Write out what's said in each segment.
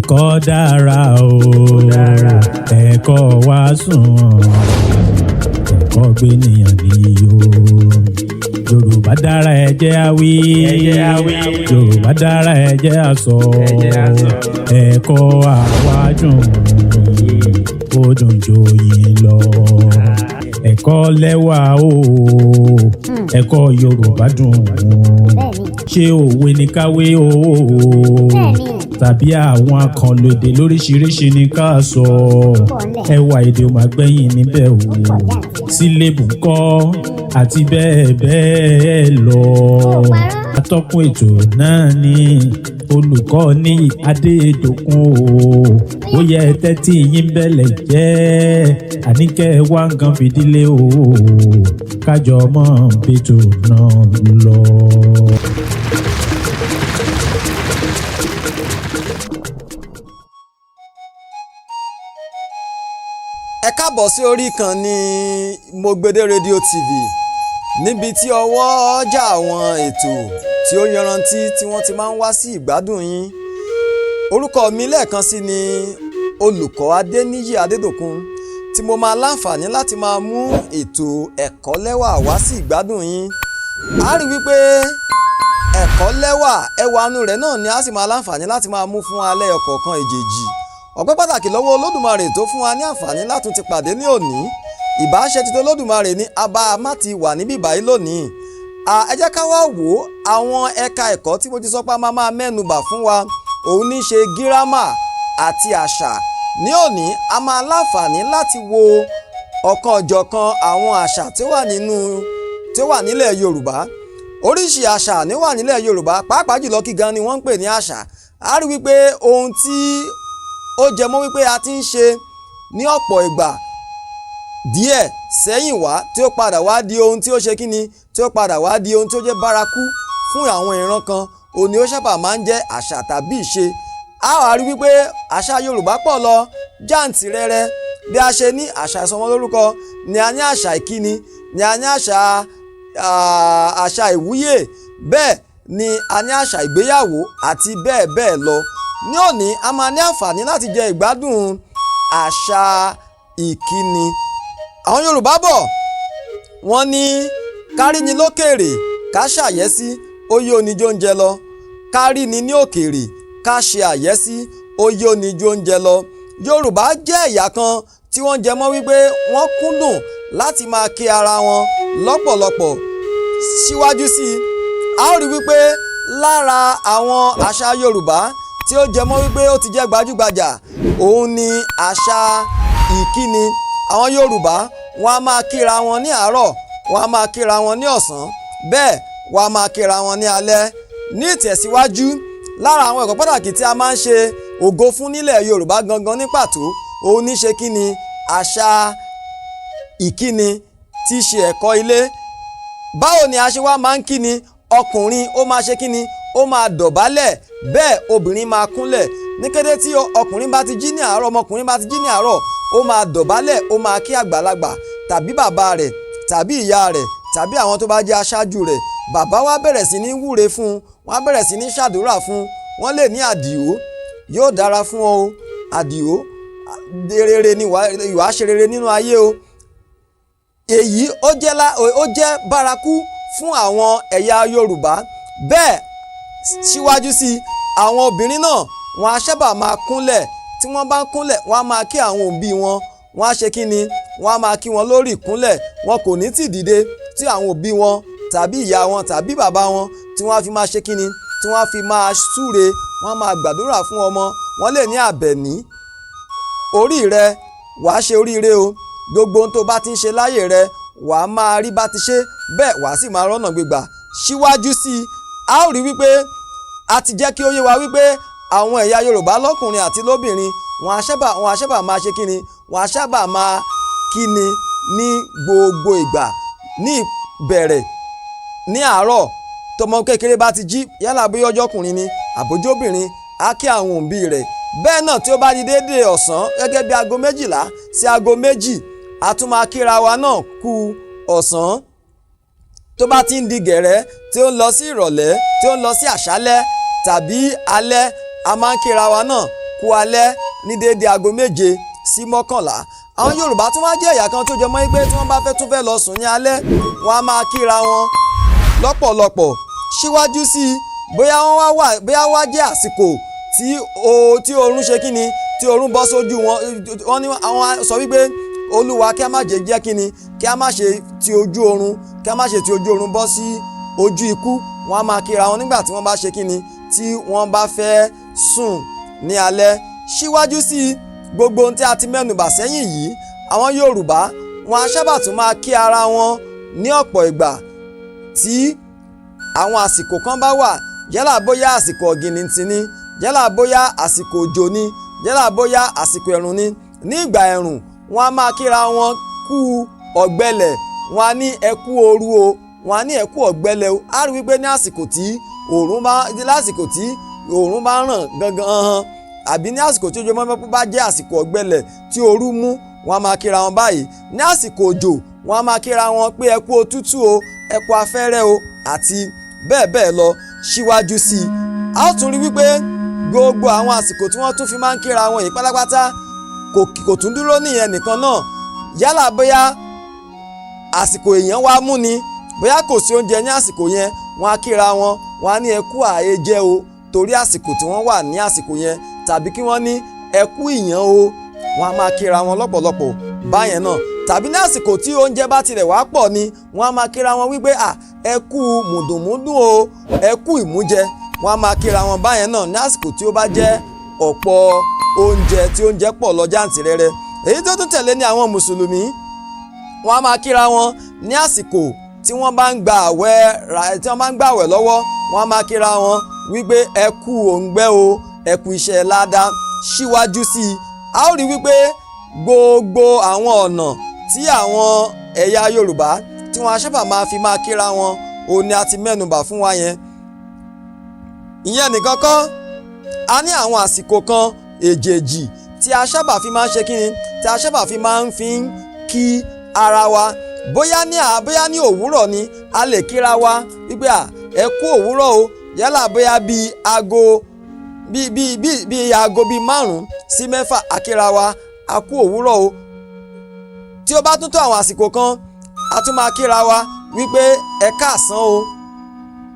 ẹ̀kọ́ dára o ẹ̀kọ́ wá sùn ẹ̀kọ́ gbé nìyàn níyó Yorùbá dára ẹ jẹ́ á wí Yorùbá dára ẹ jẹ́ á sọ ẹ̀kọ́ àwájùn ó dùn joyin lọ ẹ̀kọ́ lẹ́wà o ẹ̀kọ́ Yorùbá dùn ṣé òwe ní káwé o tàbí àwọn àkànlò èdè lóríṣiríṣi ní ká sọ ẹwà èdè ò máa gbẹ̀yìn níbẹ̀ o sílébù ńkọ́ àti bẹ́ẹ̀ bẹ́ẹ̀ lọ atọ́kùn ètò náà ni olùkọ́ ní Adédòkun ó yẹ tẹ́tí yín bẹ̀lẹ̀ jẹ́ àníkẹ́ wá nǹkan fìdílé o kájọ mọ́ bẹ́tò náà lọ. ẹ káàbọ̀ sí orí ìkànnì Mogbede Radio TV níbi tí ọwọ́ ọjà àwọn ètò tí ó yanrantí tí wọ́n ti máa ń wá sí ìgbádùn yín. Orúkọ mi lẹ́ẹ̀kan sí ni olùkọ́ Adéníyì Adédòkun tí mo máa láǹfààní láti máa mú ètò ẹ̀kọ́ lẹ́wà wá sí ìgbádùn yín. A rí wípé ẹ̀kọ́ lẹ́wà ẹwànú rẹ̀ náà ni a sì máa láǹfààní láti máa mú fún alẹ́ ọ̀kọ̀ọ̀kan èjèèjì. Ọpẹ́ pàtàkì lọ́wọ́ Olódùmarè tó fún wa ní àǹfààní láti ti pàdé ní òní. Ìbáṣe ti Olódùmarè ní abá má ti wà níbí báyìí lónìí. Ẹ jẹ́ ká wá wò àwọn ẹ̀ka ẹ̀kọ́ tí mo ti sọ pé a máa mẹ́nubà fún wa. Òun ní ṣe gírámà àti àṣà. Ní òní a máa láǹfààní láti wo ọ̀kan-ò-jọ̀kan àwọn àṣà tí ó wà nílẹ̀ Yorùbá. Oríṣi àṣà ni ó wà nílẹ̀ Yorùbá, pàápàá jùlọ kí gan ni wọ́n ń pè ní àṣà. A rí wípé ohun tí ó jẹ mọ́ wípé a ti ń ṣe ní ọ̀pọ̀ ìgbà díẹ̀ sẹ́yìn wá tí ó padà wá di ohun tí ó ṣe kíni tí ó padà wá di ohun tí ó jẹ́ bárakú fún àwọn ìran kan òní ó sábà máa ń jẹ́ àṣà tàbí ìṣe. A wá rí wípé àṣà Yorùbá pọ̀ lọ jàǹtìrẹrẹ bí a ṣe ní àṣà ìsọmọlórúkọ ni a ní àṣà ìkíni ni a ní àṣà ìwúyè bẹ́ẹ̀ ni a ní àṣà ìgbéyàwó àti bẹ́ẹ̀ bẹ́ẹ̀ lọ. Ní òní a máa ní àǹfààní láti jẹ ìgbádùn àṣà ìkíni. Àwọn Yorùbá bọ̀ wọ́n ní kárí ni lókèèrè ká ṣàyẹ́sí oyè oníjó oúnjẹ lọ kárí ni ní òkèèrè ká ṣe àyẹ́sí oyè oníjó oúnjẹ lọ. Yorùbá jẹ́ ẹ̀yà kan tí wọ́n jẹ mọ́ wípé wọ́n kúndùn láti máa kí ara wọn lọ́pọ̀lọpọ̀. Síwájú sí i a ó rí wípé lára àwọn àṣà Yorùbá tí ó jẹ mọ́ wípé ó ti jẹ́ gbajúgbajà òun ni àṣà ìkíni. Àwọn Yorùbá wọn a máa kíra wọn ní àárọ̀ wọn a máa kíra wọn ní ọ̀sán bẹ́ẹ̀ wọn a máa kíra wọn ní alẹ́. Ní ìtẹ̀síwájú lára àwọn ẹ̀kọ́ pàtàkì tí a máa ń ṣe ògo fún nílẹ̀ Yorùbá gangan ní pàtó òun ní ṣe kíni àṣà ìkíni tí í ṣe ẹ̀kọ́ ilé. Báwo ni a ṣe wá máa ń kíni? Ọkùnrin ó máa ṣe kíni? Ó máa dọ̀bálẹ̀ bẹ́ẹ̀ obìnrin máa kúnlẹ̀. Ní kété tí ọkùnrin bá ti jí ní àárọ̀ ọmọkùnrin bá ti jí ní àárọ̀ ó máa dọ̀bálẹ̀ ó máa kí àgbàlagbà tàbí bàbá rẹ̀ tàbí ìyá rẹ̀ tàbí àwọn tó bá jẹ́ aṣáájú rẹ̀. Bàbá wa bẹ̀rẹ̀ sí ní wúre fún un wọ́n á bẹ̀rẹ̀ sí ní ṣàdúrà fún un. Wọ́n lè ní Àdìó yóò dára fún ọ o Àdìó rere ni ìwà ṣe rere nínú ayé o. Èyí ó jẹ́ bárakú fún àwọn ẹ̀yà Yorùbá. Bẹ́ẹ̀ síwájú sí àwọn obìnrin náà wọn á sábà máa kúnlẹ̀. Tí wọ́n bá ń kúnlẹ̀ wọ́n á máa kí àwọn òbí wọn wọ́n á ṣe kíni wọ́n á máa kí wọn lórí ìkúnlẹ̀. Wọn kò ní tì dìde tí àwọn òbí wọn tàbí ìyá wọn tàbí bàbá wọn tí wọ́n á fi máa ṣe kíni tí wọ́n á fi máa súre wọ́n á máa gbàdúrà fún ọmọ. Wọ́n lè ní Àbẹ̀ní orí rẹ wàá ṣe oríire o gbogbo ohun tó bá ti ń ṣe láyè rẹ wàá máa rí bá ti ṣe bẹ́ẹ̀ wàá sì máa rọ́nà gbégbà. Síwájú sí i a ó rí wípé a ti jẹ́ kí ó yé wa wípé àwọn ẹ̀yà Yorùbá lọ́kùnrin àti lóbìnrin wọn á sábà máa ṣe kíni wọn á sábà máa kíni ní gbogbo ìgbà. Ní ìbẹ̀rẹ̀ ní àárọ̀ tọmọ kékeré bá ti jí yálà bóyá ọjọ́kùnrin ni àbójóbìnrin á kí àwọn òbí rẹ̀. Bẹ́ẹ̀ náà tí ó bá di déédéé ọ̀sán gẹ́gẹ́ bí aago 12 sí aago 2 a tún máa kíra wa náà kú ọ̀sán. Tó bá ti ń di gẹ̀rẹ́ tí ó ń lọ sí ìrọ̀lẹ́ tí ó ń lọ sí àṣálẹ́ tàbí alẹ́ a máa ń kíra wa náà kú alẹ́ ní déédéé aago 7 sí 11. àwọn Yorùbá tún wá jẹ́ ẹ̀yà kan tó jọ mọ́ pé tí wọ́n bá fẹ́ tún fẹ́ lọ sùn ní alẹ́ wọ́n á máa kíra wọn lọ́pọ̀lọpọ̀ síwájú sí i bóyá wá jẹ́ àsìkò tí oorun ṣe kíni tí oorun bọ́ sójú wọn ní àwọn sọ wípé Olúwa kí a má jẹ́ kíni kí a má ṣe ti ojú oorun bọ́ sí ojú ikú. wọ́n á máa kíra wọn nígbà tí wọ́n bá ṣe kíni tí wọ́n bá fẹ́ sùn ní alẹ́. síwájú sí gbogbo ohun tí a ti mẹ́nubà sẹ́yìn yìí àwọn Yorùbá wọn á sábà tún máa kí ara wọn ní ọ̀pọ̀ ìgbà tí àwọn àsìkò kan bá wà yálà bóyá àsìkò ọ̀gìnìntì ni yálà bóyá àsìkò òjò ni yálà bóyá àsìkò ẹ̀rùn ni. ní ìgbà ẹ̀rùn wọn á máa kíra wọn kú ọ̀gbẹlẹ̀ wọn á ní ẹ kú ooru o wọn á ní ẹ kú ọ̀gbẹlẹ̀ o. á rí wípé ní àsìkò tí òòrùn bá ràn gangan hàn àbí ní àsìkò tí ojú ọmọ bá jẹ́ àsìkò ọ̀gbẹlẹ̀ tí ooru mú wọn á máa kíra wọn báyìí. ní àsìkò òjò wọn á máa kíra wọn pé ẹ kú òtútù o ẹ kú afẹ́rẹ́ o àti bẹ́ẹ̀ bẹ́ẹ̀ lọ síwájú sí i. a ó tún rí wípé gbogbo àwọn àsìkò tí wọ́n tún fi máa ń kíra wọn yìí pátápátá kò tún dúró nìyẹn nìkan náà yálà bóyá àsìkò èèyàn wá mú ni bóyá kò sí oúnjẹ ní àsìkò yẹn wọ́n á kíra wọn wọ́n á ní ẹ kú ààyè o torí àsìkò tí wọ́n wà ní àsìkò yẹn tàbí kí wọ́n ní ẹ kú ìyàn o wọ́n á máa kíra wọn lọ́pọ̀lọpọ̀ báyẹn náà. tàbí ní àsìkò tí oúnjẹ bá tilẹ̀ wá pọ̀ ni wọ́n á máa kíra wọn wípé ẹ kú mùdùnmúdùn o ẹ kú ìmújẹ wọ́n á máa kíra wọn báyẹn náà ní àsìkò tí ó bá jẹ́ ọ̀pọ̀ oúnjẹ tí oúnjẹ pọ̀ lọ jàǹtìrẹrẹ. èyí tó tún tẹ̀lé ní àwọn mùsùlùmí wọ́n á máa kíra wọn ní àsìkò tí wọ́n bá ń gba àwẹ̀ lọ́wọ́ wọ́n á máa kíra wọn wípé ẹ kú òǹgbẹ o ẹ kú iṣẹ́ ládàá síwájú sí i. a ó rí wípé gbogbo àwọn ọ̀nà tí àwọn ẹ̀yà Yorùbá tí wọ́n sábà máa fi máa kíra wọn òun ni a ti mẹ́nubà fún wa yẹn. ìyẹn nìkan kọ́ a ní àwọn àsìkò kan èjèèjì tí a sábà fi máa ń ṣe kíni tí a sábà fi máa ń kí ara wa bóyá ní òwúrọ̀ ni a lè kíra wa wípé ẹ kú òwúrọ̀ o yálà bóyá bíi aago bíi 5 sí 6 a kíra wa a kú òwúrọ̀ o. tí ó bá tún tó àwọn àsìkò kan a tún máa kíra wa wípé ẹ káàsán o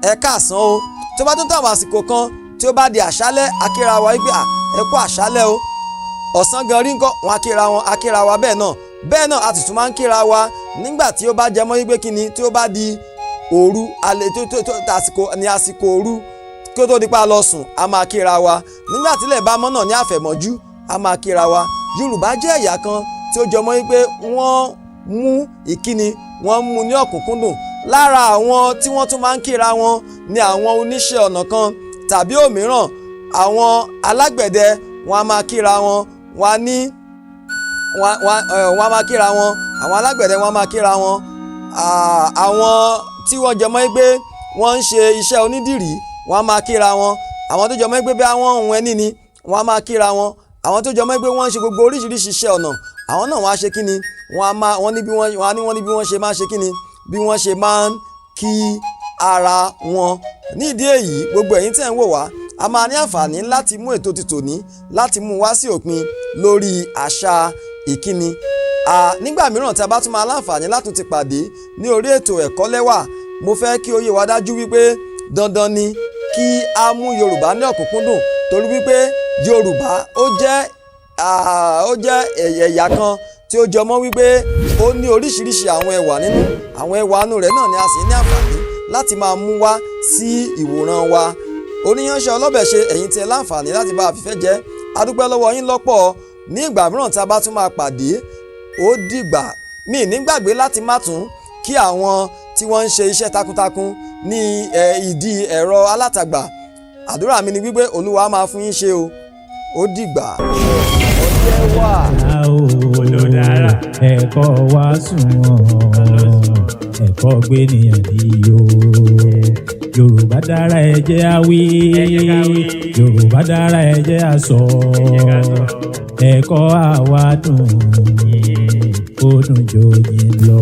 ẹ káàsán o. tí ó bá tún tó àwọn àsìkò kan tí ó bá di àṣálẹ́ a kíra wa wípé ẹ kú àṣálẹ́ o. ọ̀sán gan rí nǹkan wọn a kíra wa bẹ́ẹ̀ náà a sì tún máa ń kíra wa nígbà tí ó bá jẹ mọ́ wípé kíni tí ó bá di òru alẹ́ àsìkò òru kí ó tó di pa lọ sùn a máa kíra wa nígbà tí ilẹ̀ bá mọ́ náà ní àfẹ̀mọ́jú a máa kíra wa. Yorùbá jẹ́ ẹ̀yà kan tí ó jọ mọ́ wípé wọ́n mú ìkíni wọ́n mú ní ọ̀kúnkúndùn. lára àwọn tí wọ́n tún máa ń kíra wọn ni àwọn oníṣẹ́ ọnà kan tàbí òmíràn àwọn alágbẹ̀dẹ wọn a máa kíra wọn wọ́n á máa kíra wọn àwọn alágbẹ̀dẹ wọn a máa kíra wọn àwọn tí wọ́n jọ mọ́ pé wọ́n ń ṣe iṣẹ́ onídìrí wọ́n á máa kíra wọn àwọn tó jọ mọ́ pé bí àwọn ohun ẹni ni wọ́n á máa kíra wọn àwọn tó jọ mọ́ pé wọ́n ń ṣe gbogbo oríṣiríṣi iṣẹ́ ọnà àwọn náà wọ́n á ṣe kíni wọ́n ní bí wọ́n ṣe máa ṣe kíni bí wọ́n ṣe máa ń kí ara wọn. ní ìdí èyí gbogbo ẹ̀yin tẹ́ ń wò wá a máa ní àǹfààní láti mú ètò ti tòní láti mú wá sí òpin lórí àṣà ìkíni. nígbà mìíràn tí a bá tún máa láǹfààní látún ti pàdé ní orí ètò ẹ̀kọ́ lẹ́wà mo fẹ́ kí ó yé wa dájú wípé dandan ni kí a mú Yorùbá ní ọ̀kúnkúndùn torí wípé Yorùbá ó jẹ́ ẹ̀yà kan tí ó jọmọ́ wípé ó ní oríṣiríṣi àwọn ẹwà nínú àwọn ẹwà inú rẹ̀ náà ni a sì ní àǹfààní láti máa mú wá sí ìwòran wa. oníyanṣẹ́ ọlọ́bẹ̀ ṣe ẹ̀yin tí ẹ láǹfààní láti bá àfífẹ́ jẹ́ a dúpẹ́ lọ́wọ́ yín lọ́pọ̀. ní ìgbà mìíràn tí a bá tún máa pàdé ó dìgbà míì nígbàgbé láti má tún kí àwọn tí wọ́n ń ṣe iṣẹ́ takuntakun ní ìdí ẹ̀rọ alátagbà. àdúrà mi ni wípé Olúwa máa fún yín ṣe o ó dìgbà. ọjọ́ wà. olùdára ẹ̀kọ́ wa sunwọ̀n ẹ̀kọ́ gbé nìyàn níyó. Yorùbá dára ẹ jẹ́ á wí Yorùbá dára ẹ jẹ́ á sọ ẹ̀kọ́ àwa dùn ó dùn jòyìn lọ.